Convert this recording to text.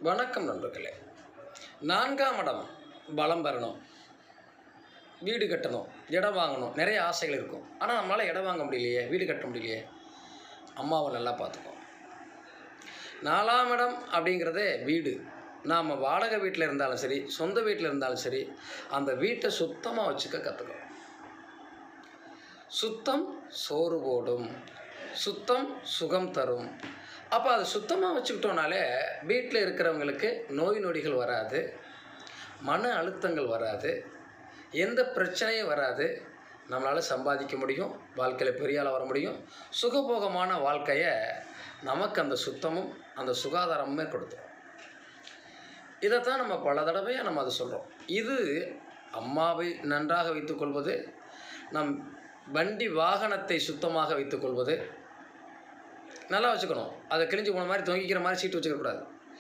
வணக்கம் நண்பர்களே. 4ஆம் இடம் பலம் பெறணும், வீடு கட்டணும், இடம் வாங்கணும், நிறைய ஆசைகள் இருக்கும். ஆனால் நம்மளால் இடம் வாங்க முடியலையே, வீடு கட்ட முடியலையே. அம்மாவை நல்லா பார்த்துக்கோ. 4ஆம் இடம் அப்படிங்கிறதே வீடு. நாம் வாடகை வீட்டில் இருந்தாலும் சரி, சொந்த வீட்டில் இருந்தாலும் சரி, அந்த வீட்டை சுத்தமாக வச்சுக்க கற்றுக்கணும். சுத்தம் சோறு போடும், சுத்தம் சுகம் தரும். அப்போ அதை சுத்தமாக வச்சுக்கிட்டோனாலே வீட்டில் இருக்கிறவங்களுக்கு நோய் நொடிகள் வராது, மன அழுத்தங்கள் வராது, எந்த பிரச்சனையும் வராது. நம்மளால் சம்பாதிக்க முடியும், வாழ்க்கையில் பெரிய ஆளாக வர முடியும். சுகபோகமான வாழ்க்கையை நமக்கு அந்த சுத்தமும் அந்த சுகாதாரமுமே கொடுத்துரும். இதைத்தான் நம்ம பல தடவையாக நம்ம அதை சொல்கிறோம். இது அம்மாவை நன்றாக வைத்துக்கொள்வது, நம் வண்டி வாகனத்தை சுத்தமாக வைத்துக்கொள்வது. நல்லா வச்சுக்கணும். அதை கிழிஞ்சு போன மாதிரி தொங்கிக்கிற மாதிரி சீட்டு வச்சுக்கக்கூடாது.